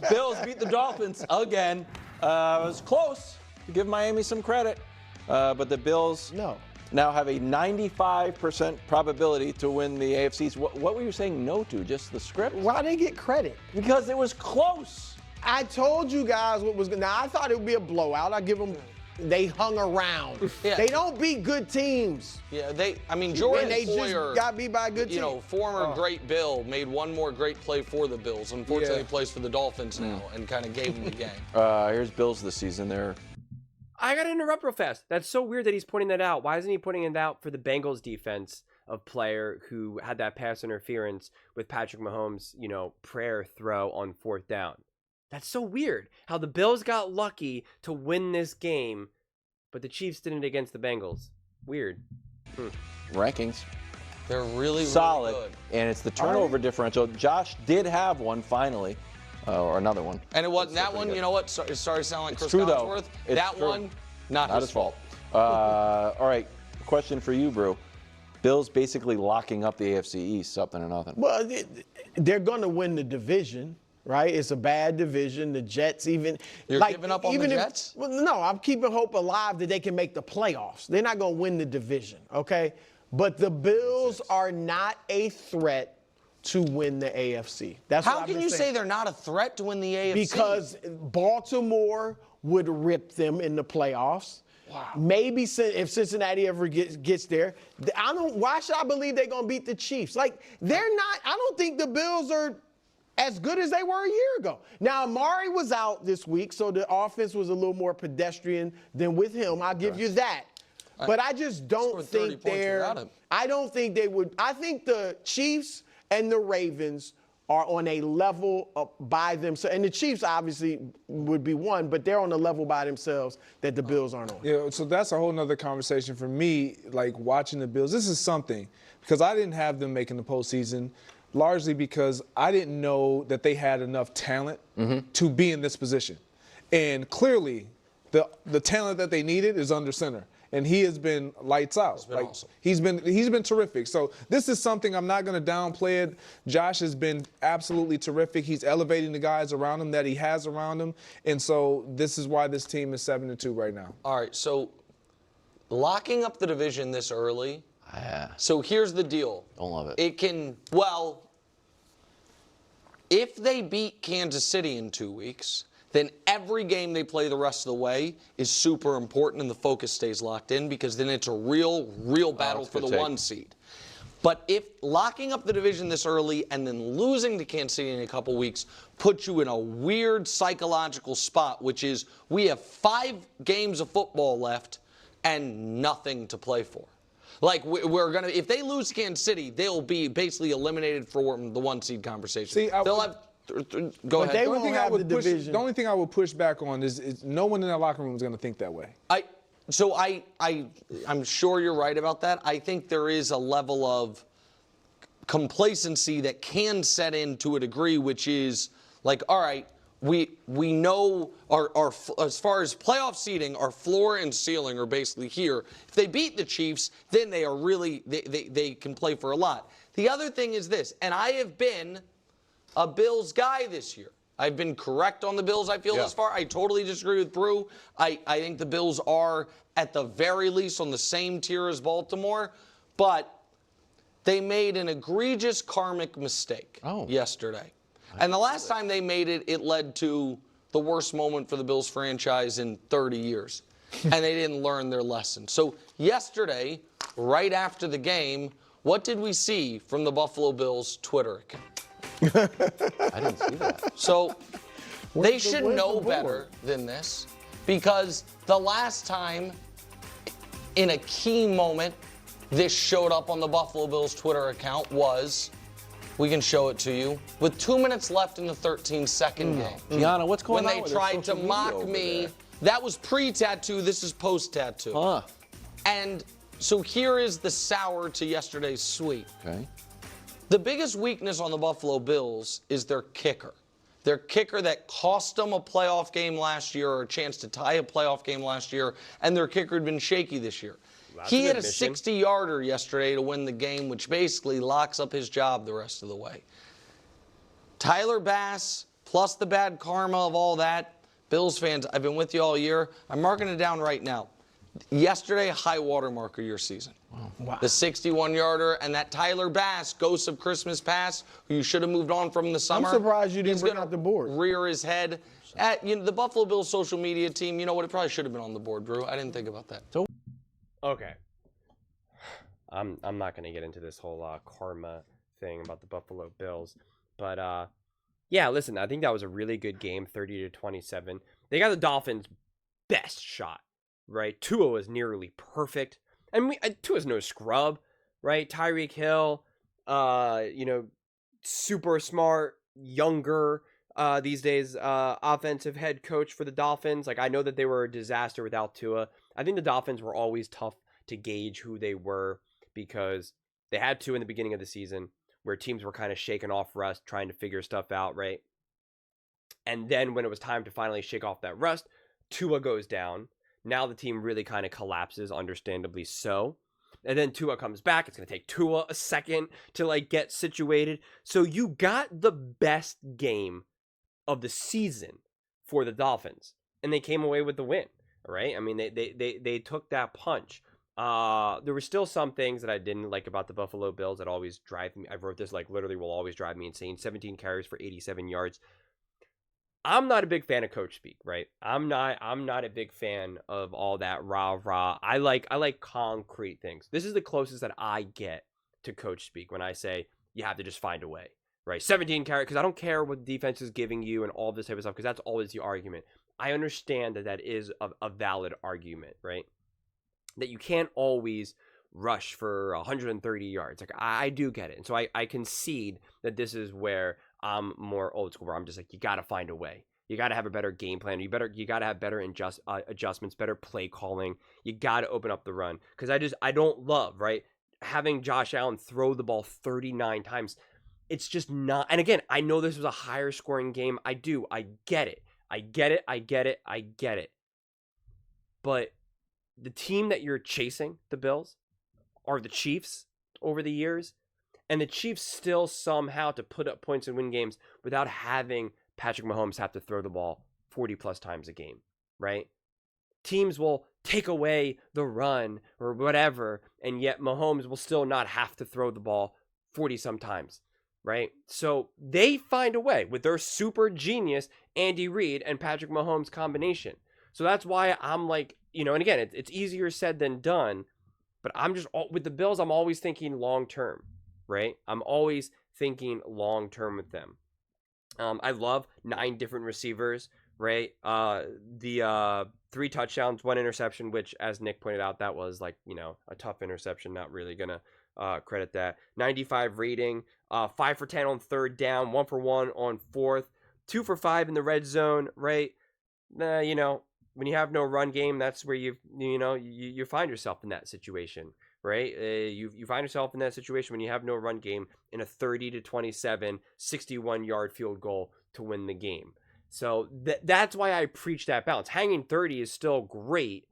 Bills beat the Dolphins again. It was close, to give Miami some credit. But the Bills now have a 95% probability to win the AFC East. What were you saying no to? Just the script? Why they get credit? Because it was close. I told you guys what was going to. Now, I thought it would be a blowout. I give them. They hung around. Yeah. They don't beat good teams. Yeah, Jordan they Poyer, just got beat by a good team. Former great Bill, made one more great play for the Bills. Unfortunately, he plays for the Dolphins now and kind of gave him the game. Here's Bills this season. I got to interrupt real fast. That's so weird that he's pointing that out. Why isn't he pointing it out for the Bengals defense of player who had that pass interference with Patrick Mahomes, prayer throw on 4th down? That's so weird how the Bills got lucky to win this game, but the Chiefs didn't against the Bengals. Weird. Rankings. They're really solid, really good. And it's the turnover differential. Josh did have one finally, or another one. And it wasn't that one. Good. You know what? It started to sound like Chris Collinsworth. That one, not his fault. All right, question for you, Brew. Bills basically locking up the AFC East, something or nothing. Well, they're going to win the division. Right? It's a bad division. The Jets even. You're giving up on the Jets? Well, no, I'm keeping hope alive that they can make the playoffs. They're not going to win the division, okay? But the Bills are not a threat to win the AFC. That's How can you say they're not a threat to win the AFC? Because Baltimore would rip them in the playoffs. Wow. Maybe if Cincinnati ever gets there, why should I believe they're going to beat the Chiefs? They're not. I don't think the Bills are as good as they were a year ago. Now, Amari was out this week, so the offense was a little more pedestrian than with him. I'll give you that. But I just don't think I don't think they would. I think the Chiefs and the Ravens are on a level by themselves. And the Chiefs obviously would be one, but they're on a level by themselves that the Bills aren't on. Yeah, so that's a whole nother conversation for me, watching the Bills. This is something, because I didn't have them making the postseason, largely because I didn't know that they had enough talent to be in this position. And clearly, the talent that they needed is under center. And he has been lights out. Awesome. He's been terrific. So this is something I'm not going to downplay it. Josh has been absolutely terrific. He's elevating the guys around him that he has around him. And so this is why this team is 7-2 right now. All right, so locking up the division this early. So here's the deal. Don't love it. If they beat Kansas City in 2 weeks, then every game they play the rest of the way is super important and the focus stays locked in, because then it's a real battle for the 1 seed. But if locking up the division this early and then losing to Kansas City in a couple weeks puts you in a weird psychological spot, which is we have 5 games of football left and nothing to play for. If they lose to Kansas City, they'll be basically eliminated for the 1 seed conversation. See, they'll have. Go ahead. They won't have the division. The only thing I would push back on is no one in that locker room is going to think that way. I'm sure you're right about that. I think there is a level of complacency that can set in to a degree, which is all right, we know our as far as playoff seeding, our floor and ceiling are basically here. If they beat the Chiefs, then they are really they can play for a lot. The other thing is this, and I have been a Bills guy this year. I've been correct on the Bills, I feel, thus far. I totally disagree with Brew. I think the Bills are, at the very least, on the same tier as Baltimore. But they made an egregious karmic mistake yesterday. And the last time they made it, it led to the worst moment for the Bills franchise in 30 years. And they didn't learn their lesson. So yesterday, right after the game, what did we see from the Buffalo Bills Twitter account? I didn't see that. So they should know better than this, because the last time in a key moment this showed up on the Buffalo Bills Twitter account was, we can show it to you, with 2 minutes left in the 13-second game. Gianna, what's going on when with they tried to mock me. That was pre-tattoo. This is post-tattoo. And so here is the sour to yesterday's sweet. Okay. The biggest weakness on the Buffalo Bills is their kicker. Their kicker that cost them a playoff game last year, or a chance to tie a playoff game last year, and their kicker had been shaky this year. He hit a 60-yarder yesterday to win the game, which basically locks up his job the rest of the way. Tyler Bass plus the bad karma of all that. Bills fans, I've been with you all year. I'm marking it down right now. Yesterday, high water mark of your season. Wow. The 61-yarder and that Tyler Bass, ghost of Christmas past, who you should have moved on from the summer. I'm surprised you didn't bring out the board. Rear his head. At the Buffalo Bills social media team, you know what? It probably should have been on the board, Drew. I didn't think about that. Okay. I'm not going to get into this whole karma thing about the Buffalo Bills. But, yeah, listen, I think that was a really good game, 30-27. They got the Dolphins' best shot, right? Tua was nearly perfect. And Tua's no scrub, right? Tyreek Hill, super smart, younger these days, offensive head coach for the Dolphins. Like, I know that they were a disaster without Tua. I think the Dolphins were always tough to gauge who they were because they had Tua in the beginning of the season where teams were kind of shaking off rust, trying to figure stuff out, right? And then when it was time to finally shake off that rust, Tua goes down. Now the team really kind of collapses, understandably so. And then Tua comes back. It's going to take Tua a second to get situated. So you got the best game of the season for the Dolphins, and they came away with the win. Right? I mean, they took that punch. There were still some things that I didn't like about the Buffalo Bills that always drive me. I wrote this literally will always drive me insane. 17 carries for 87 yards. I'm not a big fan of coach speak, right? I'm not a big fan of all that rah. I like concrete things. This is the closest that I get to coach speak when I say you have to just find a way, right? 17 carries, because I don't care what the defense is giving you and all this type of stuff, because that's always the argument. I understand that is a valid argument, right? That you can't always rush for 130 yards. Like, I do get it. And so I concede that this is where I'm more old school, where I'm just like, you got to find a way. You got to have a better game plan. You got to have better adjustments, better play calling. You got to open up the run. Because I don't love, right, having Josh Allen throw the ball 39 times. It's just not. And again, I know this was a higher scoring game. I do. I get it. But the team that you're chasing, the Bills, are the Chiefs over the years. And the Chiefs still somehow to put up points and win games without having Patrick Mahomes have to throw the ball 40-plus times a game, right? Teams will take away the run or whatever, and yet Mahomes will still not have to throw the ball 40-some times, right? So they find a way with their super genius Andy Reid and Patrick Mahomes combination. So that's why I'm like, and again, it's easier said than done, but I'm just, with the Bills, I'm always thinking long-term, right? I'm always thinking long-term with them. I love 9 different receivers, right? The 3 touchdowns, 1 interception, which, as Nick pointed out, that was a tough interception. Not really gonna credit that. 95 rating, 5 for 10 on 3rd down, 1 for 1 on 4th, 2 for 5 in the red zone, right? When you have no run game, that's where you find yourself in that situation, right? You find yourself in that situation when you have no run game in a 30-27, 61-yard field goal to win the game. So that's why I preach that balance. Hanging 30 is still great,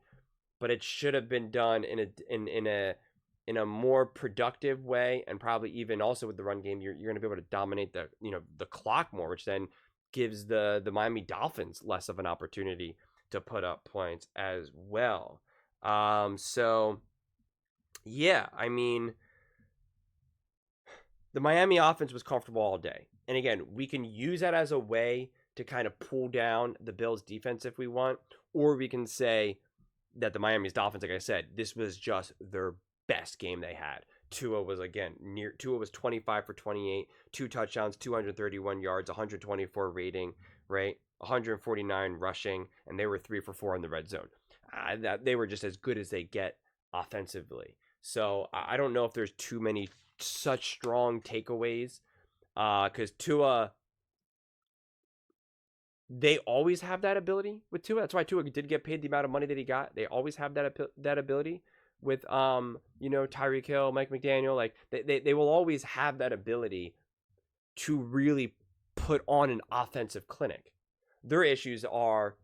but it should have been done in a more productive way, and probably even also with the run game, you're going to be able to dominate the clock more, which then gives the Miami Dolphins less of an opportunity to put up points as well. So yeah, I mean, the Miami offense was comfortable all day. And again, we can use that as a way to kind of pull down the Bills defense if we want, or we can say that the Miami's Dolphins, like I said, this was just their best game they had. Tua was 25 for 28, 2 touchdowns, 231 yards, 124 rating, right? 149 rushing, and they were 3 for 4 in the red zone. They were just as good as they get offensively. So I don't know if there's too many such strong takeaways, because Tua, they always have that ability with Tua. That's why Tua did get paid the amount of money that he got. They always have that ability with Tyreek Hill, Mike McDaniel. Like they will always have that ability to really put on an offensive clinic. Their issues are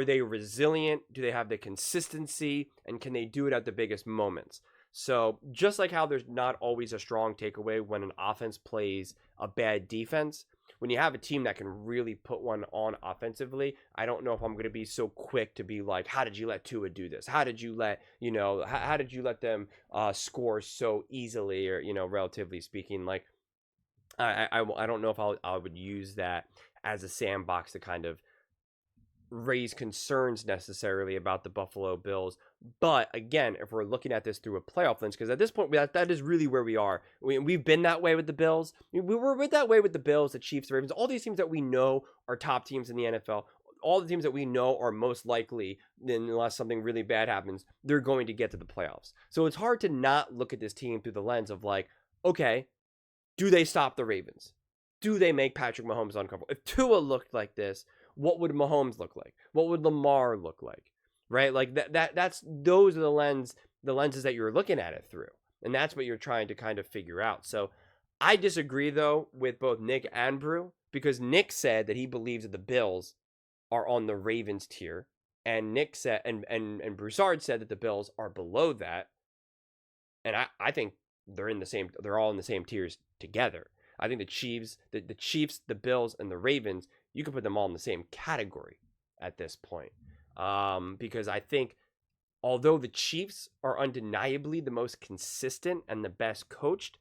they resilient? Do they have the consistency? And can they do it at the biggest moments? So just like how there's not always a strong takeaway when an offense plays a bad defense, when you have a team that can really put one on offensively, I don't know if I'm going to be so quick to be like, how did you let Tua do this? How did you let, how did you let them score so easily, or, relatively speaking? Like, I don't know if I would use that as a sandbox to kind of raise concerns necessarily about the Buffalo Bills. But again, if we're looking at this through a playoff lens, because at this point, that is really where we are. We've been that way with the Bills. We were that way with the Bills, the Chiefs, the Ravens, all these teams that we know are top teams in the NFL. All the teams that we know are most likely, unless something really bad happens, they're going to get to the playoffs. So it's hard to not look at this team through the lens of like, okay, do they stop the Ravens? Do they make Patrick Mahomes uncomfortable? If Tua looked like this, what would Mahomes look like? What would Lamar look like? Right? Like those are the lenses that you're looking at it through. And that's what you're trying to kind of figure out. So I disagree though with both Nick and Brew, because Nick said that he believes that the Bills are on the Ravens tier, and Nick said and Broussard said that the Bills are below that. And I think they're all in the same tiers together. I think the Chiefs, the Bills, and the Ravens, you can put them all in the same category at this point. Because I think although the Chiefs are undeniably the most consistent and the best coached,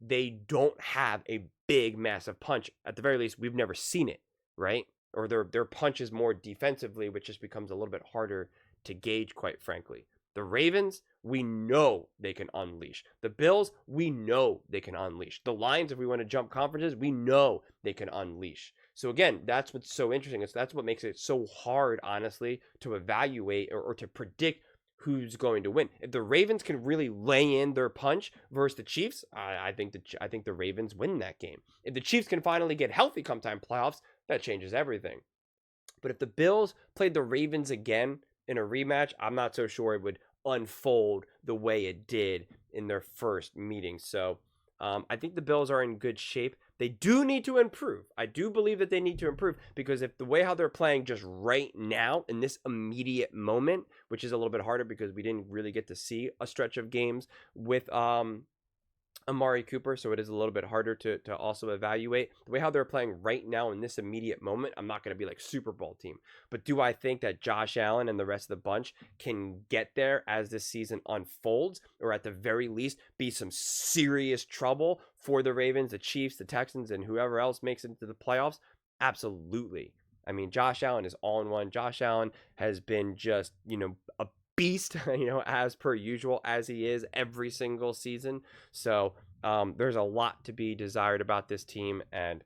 they don't have a big, massive punch. At the very least, we've never seen it, right? Or their punch is more defensively, which just becomes a little bit harder to gauge, quite frankly. The Ravens, we know they can unleash. The Bills, we know they can unleash. The Lions, if we want to jump conferences, we know they can unleash. So again, that's what's so interesting. That's what makes it so hard, honestly, to evaluate or to predict who's going to win. If the Ravens can really lay in their punch versus the Chiefs, I think the Ravens win that game. If the Chiefs can finally get healthy come time playoffs, that changes everything. But if the Bills played the Ravens again in a rematch, I'm not so sure it would unfold the way it did in their first meeting. So I think the Bills are in good shape. They do need to improve. I do believe that they need to improve, because if the way how they're playing just right now in this immediate moment, which is a little bit harder because we didn't really get to see a stretch of games with Amari Cooper, so it is a little bit harder to also evaluate. The way how they're playing right now in this immediate moment, I'm not going to be like Super Bowl team. But do I think that Josh Allen and the rest of the bunch can get there as this season unfolds, or at the very least be some serious trouble for the Ravens, the Chiefs, the Texans, and whoever else makes it into the playoffs? Absolutely. I mean, Josh Allen is all in one. Josh Allen has been just, a beast, as per usual, as he is every single season. So there's a lot to be desired about this team, and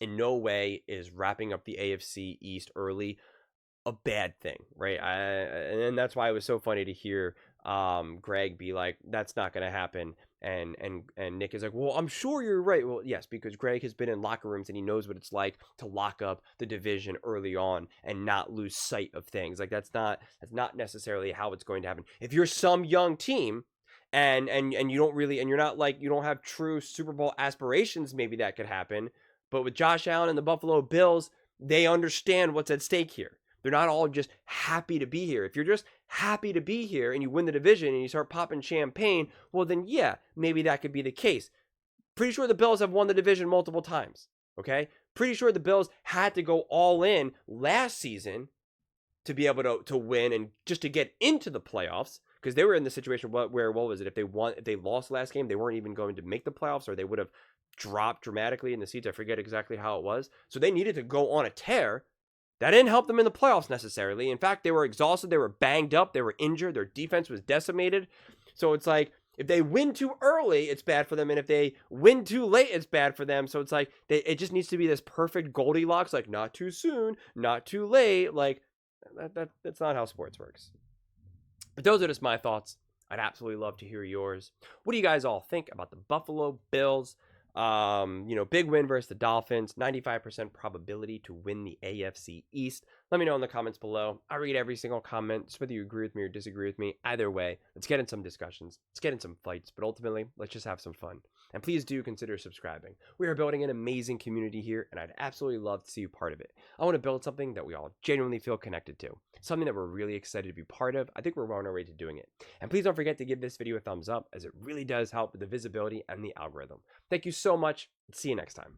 in no way is wrapping up the AFC East early a bad thing, right? And that's why it was so funny to hear Greg be like, that's not going to happen. And Nick is like, well, I'm sure you're right. Well, yes, because Greg has been in locker rooms and he knows what it's like to lock up the division early on and not lose sight of things. Like that's not necessarily how it's going to happen. If you're some young team and you don't really, and you're not like, you don't have true Super Bowl aspirations, maybe that could happen. But with Josh Allen and the Buffalo Bills, they understand what's at stake here. They're not all just happy to be here. If you're just happy to be here and you win the division and you start popping champagne, well then yeah, maybe that could be the case. Pretty sure the Bills have won the division multiple times, okay? Pretty sure the Bills had to go all in last season to be able to win and just to get into the playoffs, because they were in the situation where what was it? If they lost last game, they weren't even going to make the playoffs, or they would have dropped dramatically in the seeds. I forget exactly how it was. So they needed to go on a tear. That didn't help them in the playoffs necessarily. In fact, they were exhausted. They were banged up. They were injured. Their defense was decimated. So it's like, if they win too early, it's bad for them. And if they win too late, it's bad for them. So it's like, it just needs to be this perfect Goldilocks, like not too soon, not too late. Like, that's not how sports works. But those are just my thoughts. I'd absolutely love to hear yours. What do you guys all think about the Buffalo Bills? Big win versus the Dolphins, 95% probability to win the AFC East. Let me know in the comments below. I read every single comment, whether you agree with me or disagree with me. Either way, let's get in some discussions. Let's get in some fights, but ultimately, let's just have some fun. And please do consider subscribing. We are building an amazing community here, and I'd absolutely love to see you part of it. I want to build something that we all genuinely feel connected to. Something that we're really excited to be part of. I think we're on our way to doing it. And please don't forget to give this video a thumbs up, as it really does help with the visibility and the algorithm. Thank you so much. See you next time.